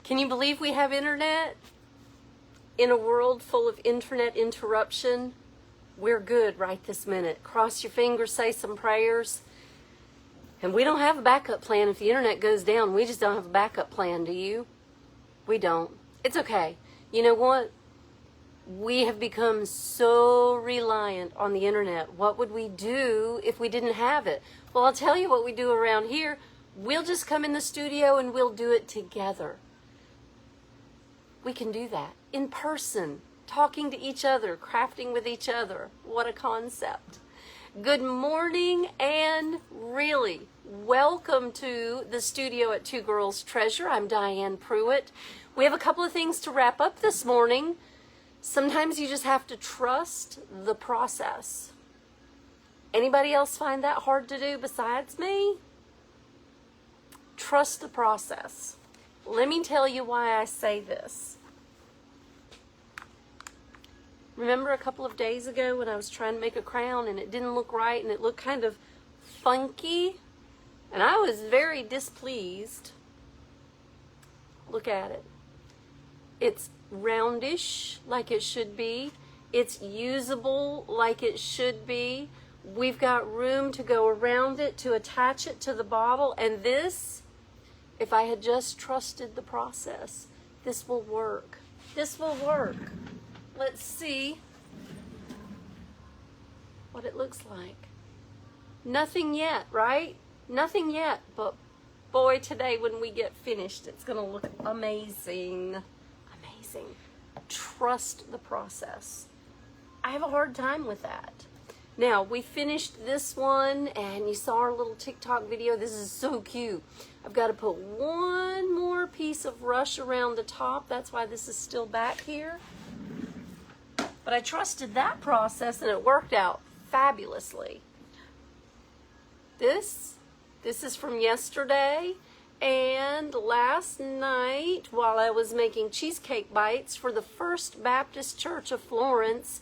Can you believe we have internet? In a world full of internet interruption, we're good right this minute. Cross your fingers, say some prayers. And we don't have a backup plan. If the internet goes down, we just don't have a backup plan, do you? We don't. It's okay. You know what? We have become so reliant on the internet. What would we do if we didn't have it? Well, I'll tell you what we do around here. We'll just come in the studio and we'll do it together. We can do that in person, talking to each other, crafting with each other. What a concept. Good morning and really welcome to the studio at Two Girls Treasure. I'm Diane Pruitt. We have a couple of things to wrap up this morning. Sometimes you just have to trust the process. Anybody else find that hard to do besides me? Trust the process. Let me tell you why I say this. Remember a couple of days ago when I was trying to make a crown and it didn't look right and it looked kind of funky? And I was very displeased. Look at it. It's roundish like it should be. It's usable like it should be. We've got room to go around it, to attach it to the bottle. And this, if I had just trusted the process, this will work. This will work. Let's see what it looks like. Nothing yet, right? Nothing yet, but boy, today when we get finished, it's going to look amazing. Amazing. Trust the process. I have a hard time with that. Now, we finished this one, and you saw our little TikTok video. This is so cute. I've got to put one more piece of rush around the top. That's why this is still back here. But I trusted that process, and it worked out fabulously. This is from yesterday, and last night while I was making cheesecake bites for the First Baptist Church of Florence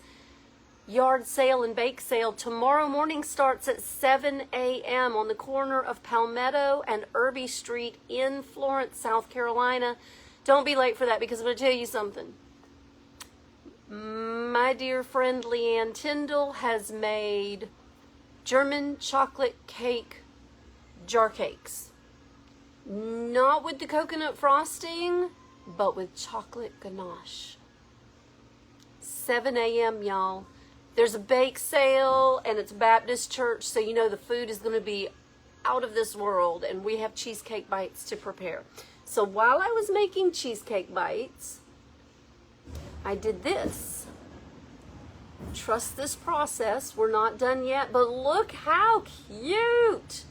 yard sale and bake sale. Tomorrow morning starts at 7 a.m. on the corner of Palmetto and Irby Street in Florence, South Carolina. Don't be late for that because I'm going to tell you something. My dear friend Leanne Tyndall has made German chocolate cake jar cakes. Not with the coconut frosting, but with chocolate ganache. 7 a.m., y'all. There's a bake sale, and it's Baptist church, so you know the food is going to be out of this world, and we have cheesecake bites to prepare. So while I was making cheesecake bites, I did this. Trust this process. We're not done yet, but look how cute.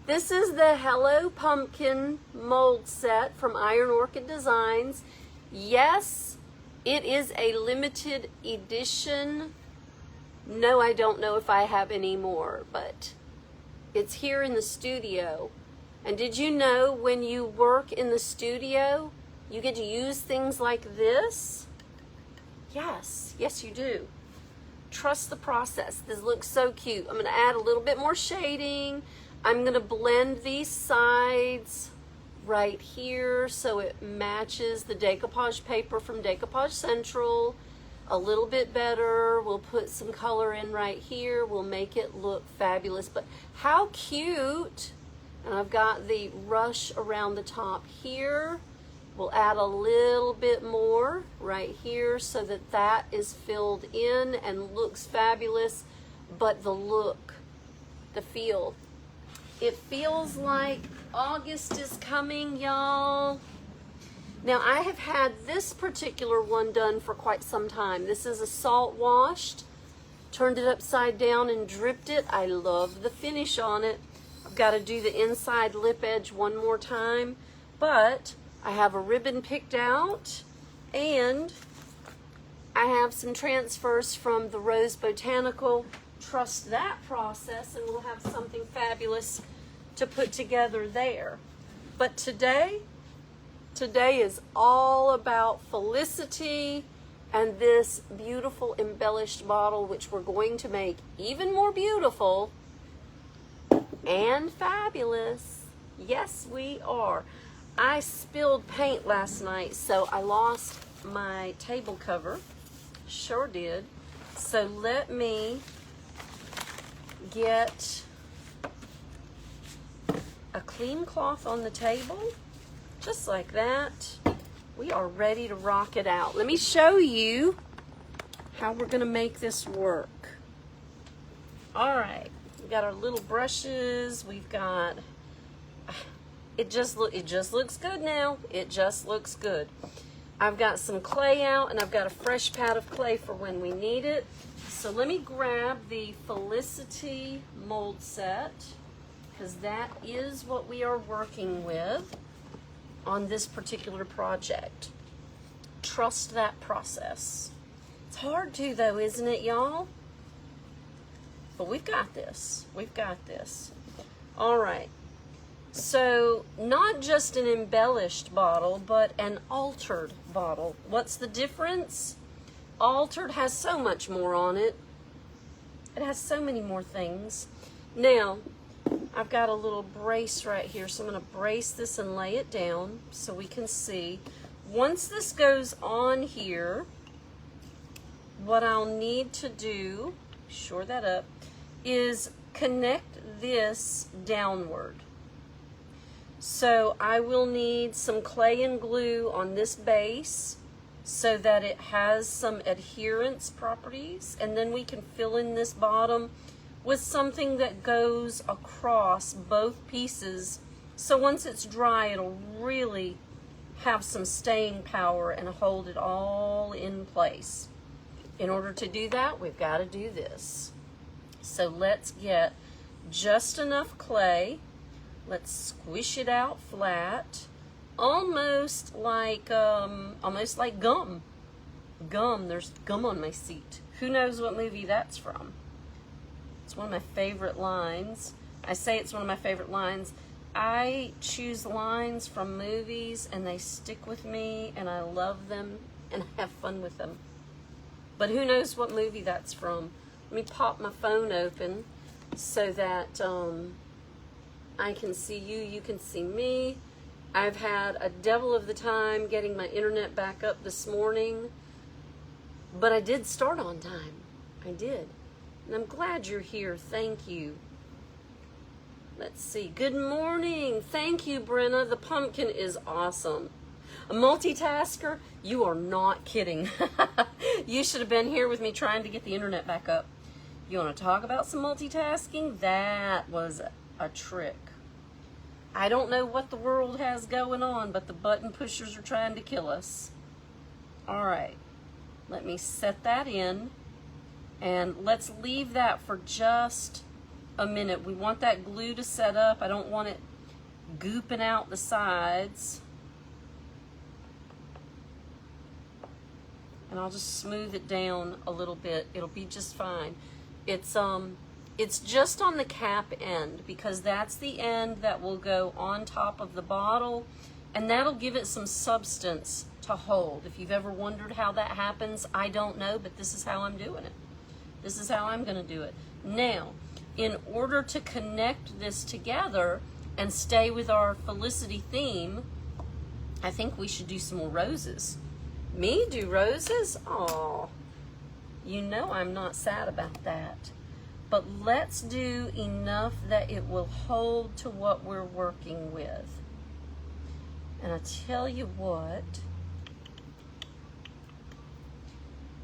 This is the Hello Pumpkin mold set from Iron Orchid Designs. Yes, it is a limited edition. No, I don't know if I have any more, but it's here in the studio. And did you know when you work in the studio, you get to use things like this? Yes, yes you do. Trust the process. This looks so cute. I'm going to add a little bit more shading. I'm going to blend these sides right here so it matches the decoupage paper from Decoupage Central a little bit better. We'll put some color in right here. We'll make it look fabulous. But how cute. And I've got the rush around the top here. We'll add a little bit more right here so that that is filled in and looks fabulous. But the look, the feel, it feels like August is coming, y'all. Now, I have had this particular one done for quite some time. This is a salt washed, turned it upside down and dripped it. I love the finish on it. I've got to do the inside lip edge one more time, but I have a ribbon picked out, and I have some transfers from the Rose Botanical. Trust that process, and we'll have something fabulous to put together there. But today is all about Felicity and this beautiful embellished bottle, which we're going to make even more beautiful and fabulous. Yes, we are. I spilled paint last night, so I lost my table cover. Sure did. So let me get a clean cloth on the table, just like that. We are ready to rock it out. Let me show you how we're gonna make this work. All right, we got our little brushes. We've got, it just looks good now. It just looks good. I've got some clay out, and I've got a fresh pad of clay for when we need it. So let me grab the Felicity mold set, because that is what we are working with on this particular project. Trust that process. It's hard to, though, isn't it, y'all? But we've got this. We've got this. All right. So, not just an embellished bottle, but an altered bottle. What's the difference? Altered has so much more on it. It has so many more things. Now, I've got a little brace right here, so I'm going to brace this and lay it down so we can see. Once this goes on here, what I'll need to do, shore that up, is connect this downward. So I will need some clay and glue on this base so that it has some adherence properties, and then we can fill in this bottom with something that goes across both pieces. So once it's dry, it'll really have some staying power and hold it all in place. In order to do that, we've got to do this. So let's get just enough clay. Let's squish it out flat, almost like gum. Gum. There's gum on my seat. Who knows what movie that's from? It's one of my favorite lines. I say it's one of my favorite lines. I choose lines from movies, and they stick with me, and I love them, and I have fun with them. But who knows what movie that's from? Let me pop my phone open so that I can see you, you can see me. I've had a devil of the time getting my internet back up this morning, but I did start on time. I did. And I'm glad you're here. Thank you. Let's see. Good morning. Thank you, Brenna. The pumpkin is awesome. A multitasker? You are not kidding. You should have been here with me trying to get the internet back up. You want to talk about some multitasking? That was a trick. I don't know what the world has going on, but the button pushers are trying to kill us. All right. Let me set that in. And let's leave that for just a minute. We want that glue to set up. I don't want it gooping out the sides. And I'll just smooth it down a little bit. It'll be just fine. It's just on the cap end, because that's the end that will go on top of the bottle, and that'll give it some substance to hold. If you've ever wondered how that happens, I don't know, but this is how I'm doing it. This is how I'm going to do it. Now, in order to connect this together and stay with our Felicity theme, I think we should do some more roses. Me do roses? Aw, you know I'm not sad about that. But let's do enough that it will hold to what we're working with. And I tell you what,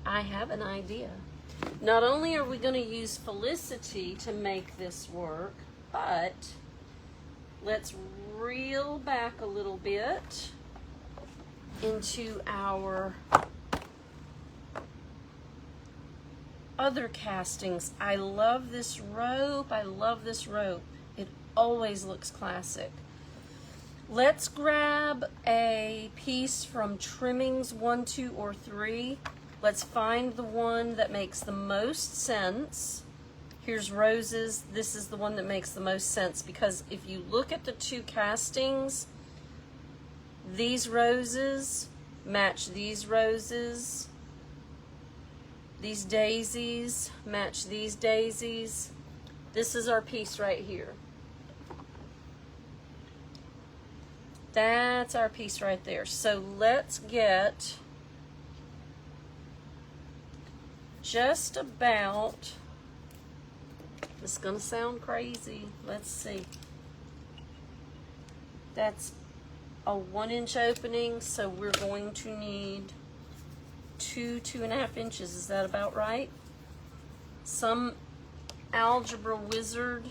I have an idea. Not only are we going to use Felicity to make this work, but let's reel back a little bit into our other castings. I love this rope. I love this rope. It always looks classic. Let's grab a piece from Trimmings 1, 2, or 3. Let's find the one that makes the most sense. Here's roses. This is the one that makes the most sense, because if you look at the two castings, these roses match these roses. These daisies match these daisies. This is our piece right here. That's our piece right there. So let's get just about, it's gonna sound crazy. Let's see. That's a 1-inch opening, so we're going to need 2.5 inches. Is that about right? Some algebra wizard,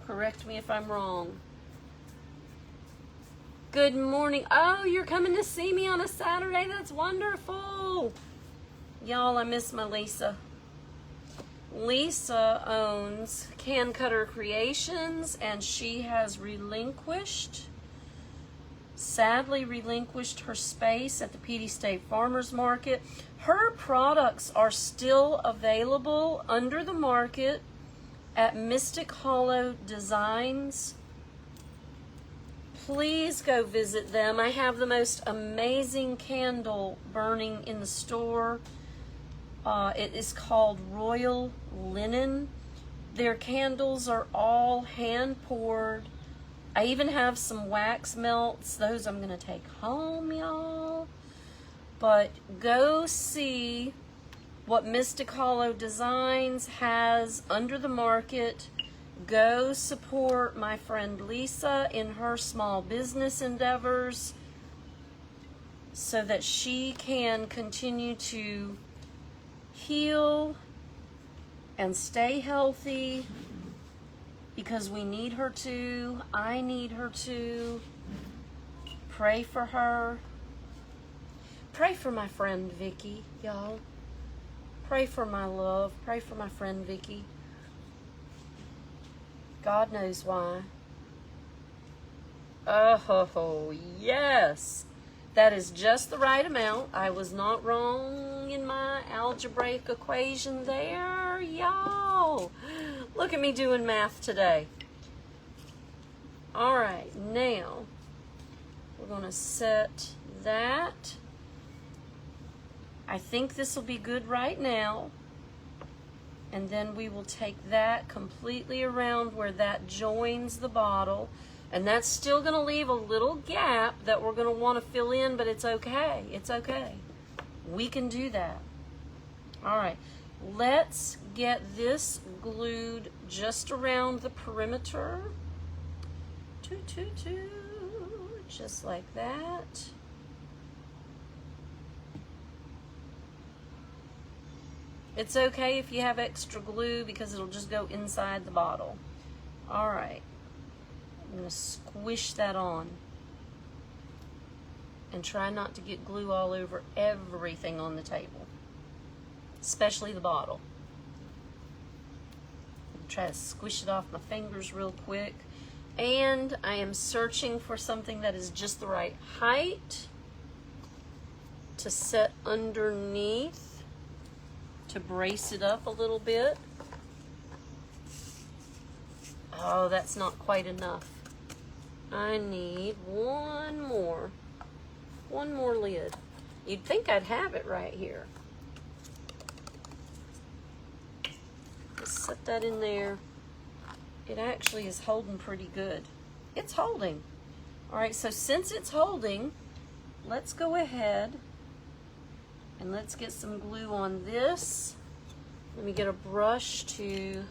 correct me if I'm wrong. Good morning. Oh, you're coming to see me on a Saturday? That's wonderful. Y'all, I miss my Lisa. Lisa owns Can Cutter Creations, and she has sadly relinquished her space at the Petey State Farmers Market. Her products are still available under the market at Mystic Hollow Designs. Please go visit them. I have the most amazing candle burning in the store. It is called Royal Linen. Their candles are all hand poured. I even have some wax melts. Those I'm going to take home, y'all. But go see what Mystic Hollow Designs has under the market. Go support my friend Lisa in her small business endeavors so that she can continue to heal and stay healthy, because we need her to. I need her to. Pray for her. Pray for my friend Vicky, y'all. Pray for my love. Pray for my friend Vicky. God knows why. Oh, yes. That is just the right amount. I was not wrong in my algebraic equation there, y'all. Look at me doing math today. All right, now we're going to set that. I think this will be good right now. And then we will take that completely around where that joins the bottle. And that's still going to leave a little gap that we're going to want to fill in, but it's okay. It's okay. We can do that. All right. Let's get this glued just around the perimeter. Just like that. It's okay if you have extra glue because it'll just go inside the bottle. All right. I'm going to squish that on. And try not to get glue all over everything on the table. Especially the bottle. Try to squish it off my fingers real quick. And I am searching for something that is just the right height to set underneath to brace it up a little bit. Oh, that's not quite enough. I need one more lid. You'd think I'd have it right here. Just set that in there. It actually is holding pretty good. It's holding. All right, so since it's holding, let's go ahead and let's get some glue on this. Let me get a brush to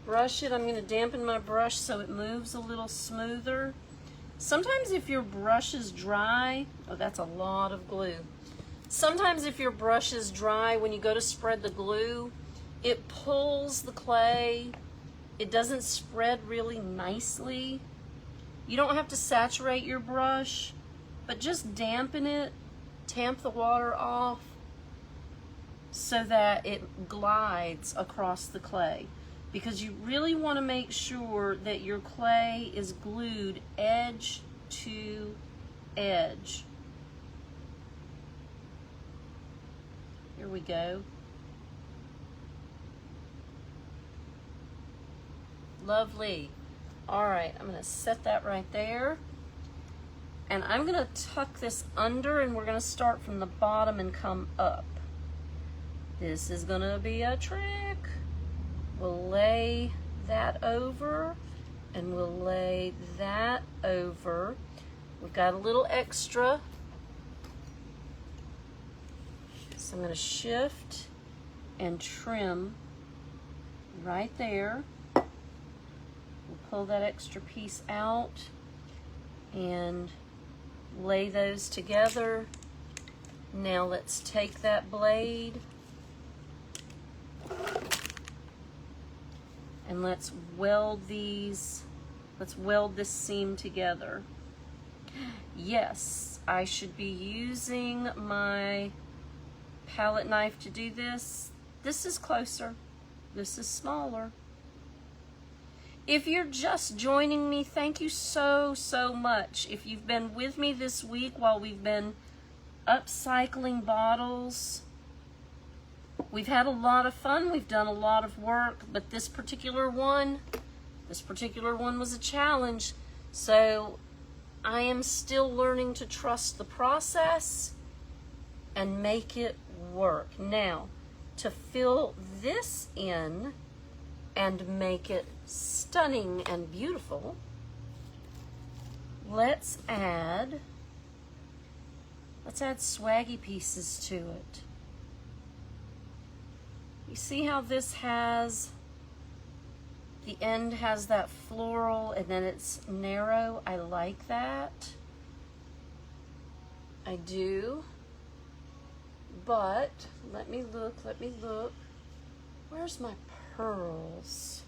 brush it. I'm going to dampen my brush so it moves a little smoother. Sometimes if your brush is dry, oh, that's a lot of glue. Sometimes if your brush is dry, when you go to spread the glue, it pulls the clay. It doesn't spread really nicely. You don't have to saturate your brush, but just dampen it, tamp the water off so that it glides across the clay. Because you really want to make sure that your clay is glued edge to edge. Here we go. Lovely. All right, I'm going to set that right there. And I'm going to tuck this under, and we're going to start from the bottom and come up. This is going to be a trick. We'll lay that over, and we'll lay that over. We've got a little extra. So I'm going to shift and trim right there. We'll pull that extra piece out and lay those together. Now let's take that blade and let's weld this seam together. Yes, I should be using my palette knife to do this. This is closer, this is smaller. If you're just joining me, thank you so much. If you've been with me this week while we've been upcycling bottles, we've had a lot of fun, we've done a lot of work, but this particular one was a challenge. So I am still learning to trust the process and make it work. Now, to fill this in and make it stunning and beautiful, let's add swaggy pieces to it. You see how this has, the end has that floral and then it's narrow? I like that. I do. But let me look. Where's my pearls?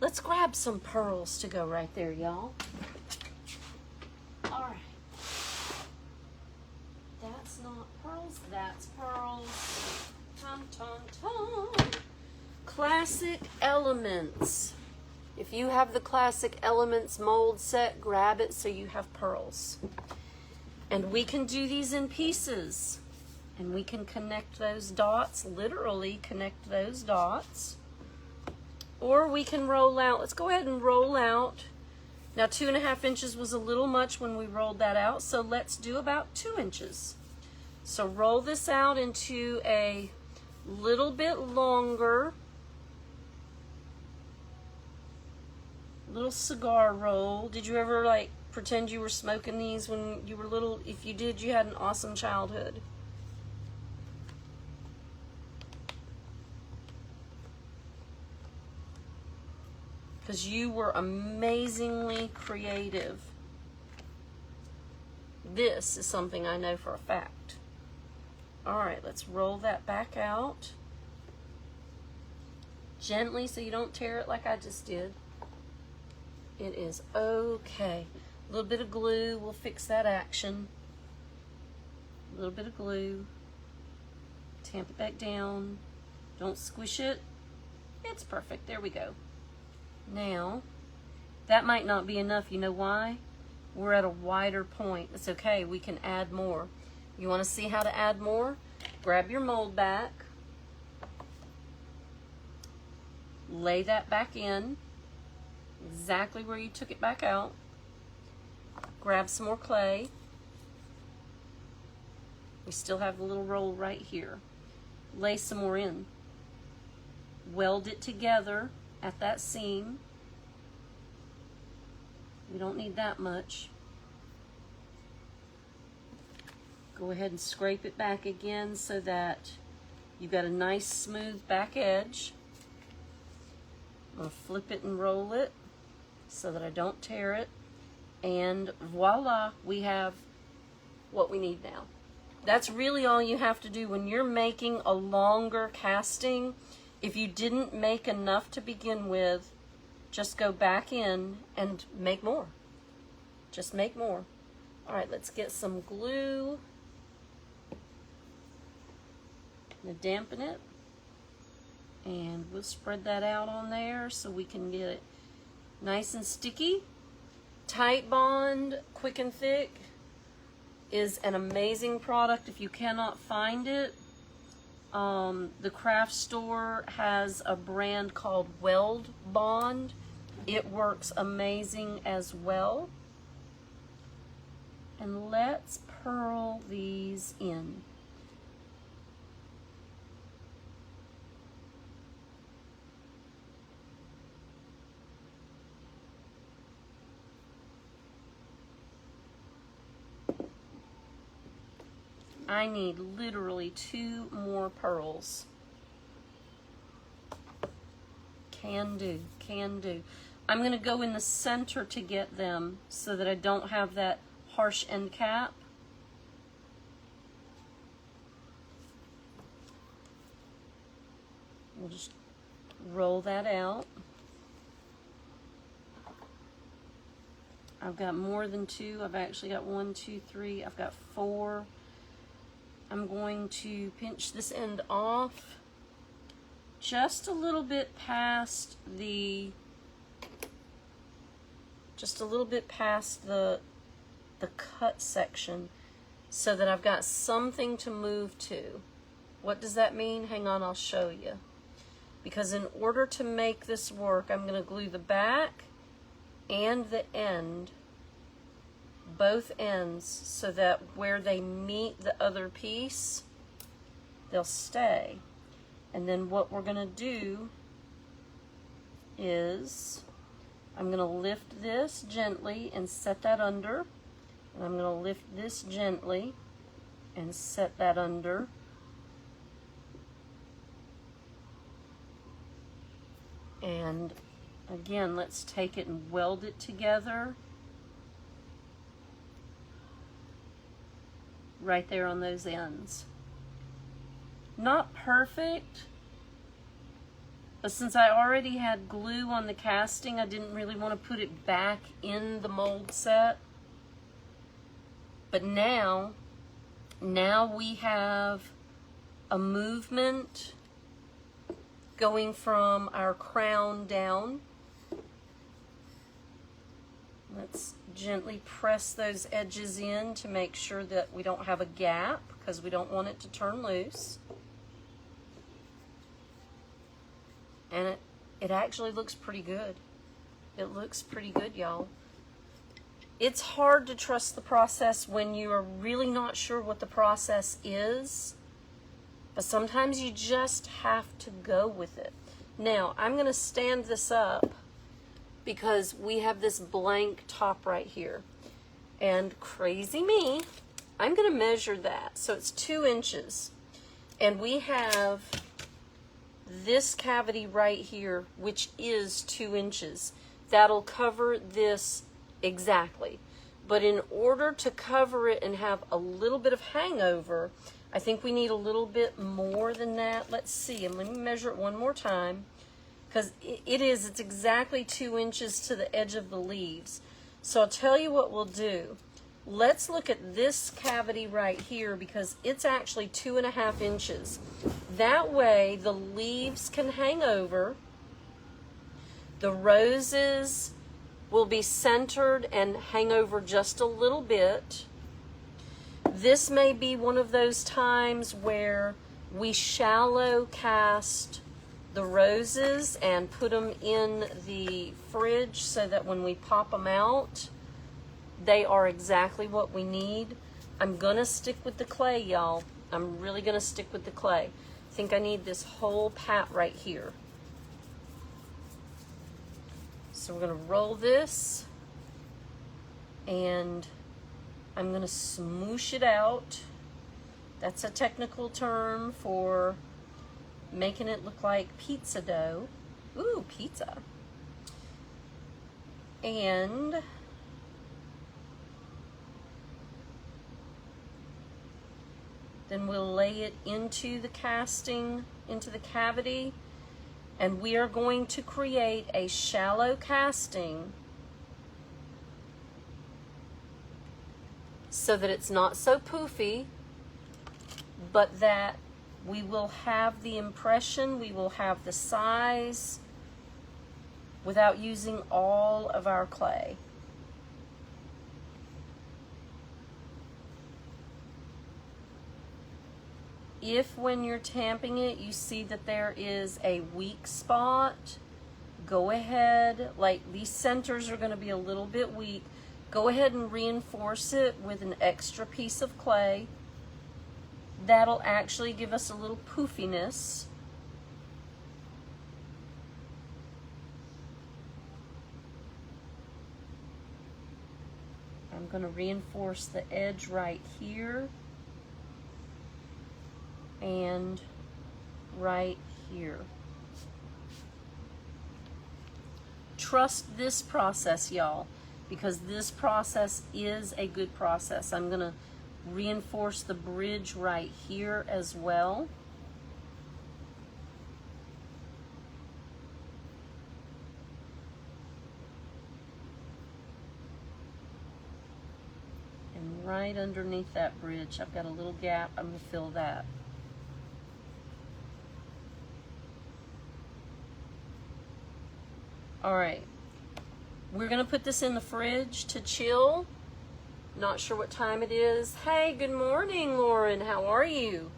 Let's grab some pearls to go right there, y'all. All right. That's not pearls, that's pearls. Tum, tum, tum. Classic Elements. If you have the Classic Elements mold set, grab it so you have pearls. And we can do these in pieces. And we can connect those dots, literally connect those dots. Or we can roll out. Let's go ahead and roll out. Now 2.5 inches was a little much when we rolled that out, so let's do about 2 inches. So roll this out into a little bit longer little cigar roll. Did you ever like pretend you were smoking these when you were little? If you did, you had an awesome childhood. Because you were amazingly creative. This is something I know for a fact. All right, let's roll that back out. Gently so you don't tear it like I just did. It is okay. A little bit of glue will fix that action. A little bit of glue. Tamp it back down. Don't squish it. It's perfect. There we go. Now, that might not be enough. You know why? We're at a wider point. It's okay. We can add more. You want to see how to add more? Grab your mold back. Lay that back in. Exactly where you took it back out. Grab some more clay. We still have the little roll right here. Lay some more in. Weld it together at that seam. We don't need that much. Go ahead and scrape it back again so that you've got a nice smooth back edge. I'm going to flip it and roll it so that I don't tear it. And voila, we have what we need now. That's really all you have to do when you're making a longer casting. If you didn't make enough to begin with, just go back in and make more. Just make more. All right, let's get some glue. I'm gonna dampen it. And we'll spread that out on there so we can get it nice and sticky. Tight Bond Quick and Thick is an amazing product. If you cannot find it, the craft store has a brand called Weld Bond. It works amazing as well. And let's purl these in. I need literally 2 more pearls. Can do, can do. I'm going to go in the center to get them so that I don't have that harsh end cap. We'll just roll that out. I've got more than 2. I've actually got 1, 2, 3. I've got 4. I'm going to pinch this end off just a little bit past the cut section so that I've got something to move to. What does that mean? Hang on, I'll show you. Because in order to make this work, I'm going to glue the back and the end, both ends, so that where they meet the other piece, they'll stay. And then what we're going to do is I'm going to lift this gently and set that under. And I'm going to lift this gently and set that under. And again, let's take it and weld it together. Right there on those ends. Not perfect, but since I already had glue on the casting, I didn't really want to put it back in the mold set. But now we have a movement going from our crown down. Let's gently press those edges in to make sure that we don't have a gap, because we don't want it to turn loose. And it actually looks pretty good. It looks pretty good, y'all. It's hard to trust the process when you are really not sure what the process is, but sometimes you just have to go with it. Now, I'm going to stand this up because we have this blank top right here. And crazy me, I'm going to measure that. So it's 2 inches. And we have this cavity right here, which is 2 inches. That'll cover this exactly. But in order to cover it and have a little bit of hangover, I think we need a little bit more than that. Let's see, and let me measure it one more time, because it's exactly 2 inches to the edge of the leaves. So I'll tell you what we'll do. Let's look at this cavity right here, because it's actually 2.5 inches. That way the leaves can hang over. The roses will be centered and hang over just a little bit. This may be one of those times where we shallow cast the roses and put them in the fridge so that when we pop them out, they are exactly what we need. I'm gonna stick with the clay, y'all. I'm really gonna stick with the clay. I think I need this whole pat right here. So we're gonna roll this and I'm gonna smoosh it out. That's a technical term for making it look like pizza dough. Ooh, pizza. And then we'll lay it into the casting, into the cavity, and we are going to create a shallow casting so that it's not so poofy, but that we will have the impression, we will have the size without using all of our clay. If when you're tamping it you see that there is a weak spot, go ahead, like these centers are going to be a little bit weak, go ahead and reinforce it with an extra piece of clay. That'll actually give us a little poofiness. I'm going to reinforce the edge right here. and right here. Trust this process, y'all, because this process is a good process. I'm going to reinforce the bridge right here as well. And right underneath that bridge, I've got a little gap. I'm going to fill that. All right, we're gonna put this in the fridge to chill. Not sure what time it is. Hey, good morning, Lauren. How are you?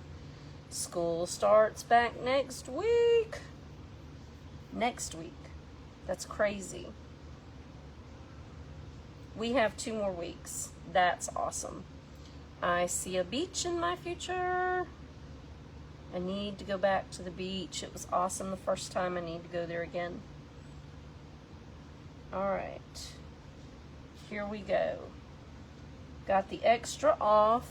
School starts back next week. Next week. That's crazy. We have 2 more weeks. That's awesome. I see a beach in my future. I need to go back to the beach. It was awesome the first time. I need to go there again. All right, here we go. Got the extra off.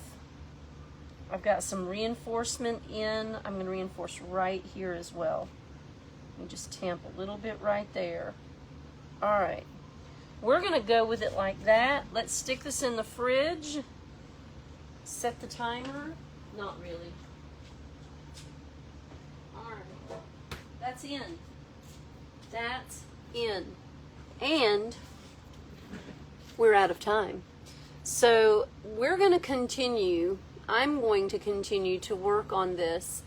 I've got some reinforcement in. I'm going to reinforce right here as well. Let me just tamp a little bit right there. All right, we're going to go with it like that. Let's stick this in the fridge. Set the timer. Not really. All right, that's in. That's in. And we're out of time. So we're going to continue, I'm going to continue to work on this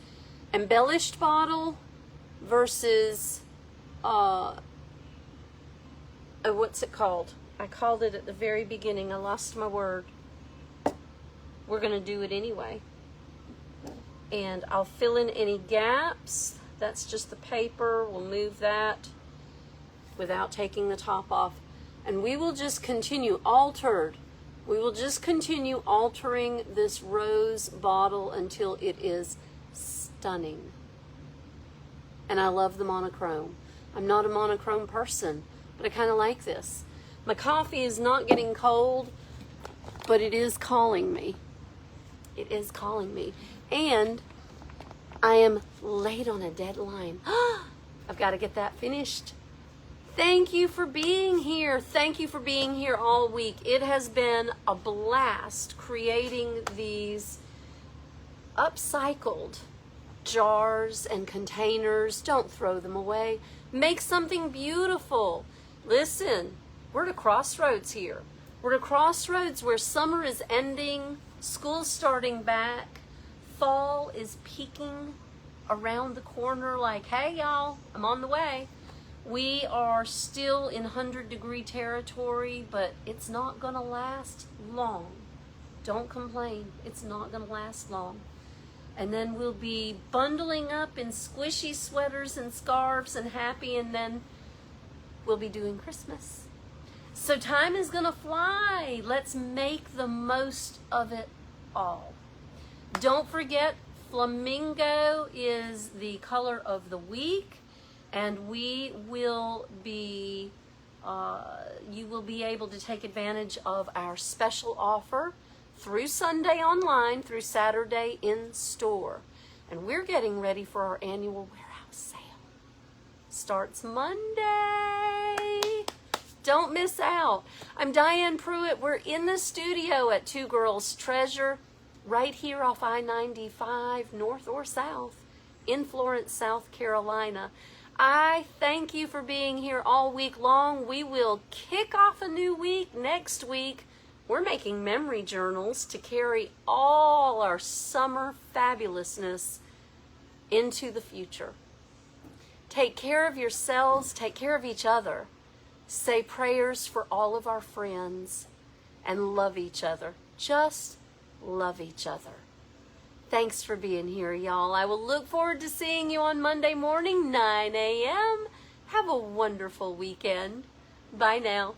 embellished bottle versus, what's it called? I called it at the very beginning. I lost my word. We're going to do it anyway. And I'll fill in any gaps. That's just the paper. We'll move that without taking the top off. And we will just continue we will just continue altering this rose bottle until it is stunning. And I love the monochrome. I'm not a monochrome person, but I kind of like this. My coffee is not getting cold, but it is calling me. It is calling me. And I am late on a deadline. I've got to get that finished. Thank you for being here. Thank you for being here all week. It has been a blast creating these upcycled jars and containers. Don't throw them away. Make something beautiful. Listen, we're at a crossroads here. We're at a crossroads where summer is ending, school's starting back, fall is peeking around the corner like, hey y'all, I'm on the way. We are still in 100-degree territory, but it's not gonna last long. Don't complain, it's not gonna last long. And then we'll be bundling up in squishy sweaters and scarves and happy, and then we'll be doing Christmas. So time is gonna fly. Let's make the most of it all. Don't forget, flamingo is the color of the week. And we will be, you will be able to take advantage of our special offer through Sunday online, through Saturday in store. And we're getting ready for our annual warehouse sale. Starts Monday. Don't miss out. I'm Diane Pruitt. We're in the studio at Two Girls Treasure, right here off I-95, north or south, in Florence, South Carolina. I thank you for being here all week long. We will kick off a new week next week. We're making memory journals to carry all our summer fabulousness into the future. Take care of yourselves. Take care of each other. Say prayers for all of our friends and love each other. Just love each other. Thanks for being here, y'all. I will look forward to seeing you on Monday morning, 9 a.m. Have a wonderful weekend. Bye now.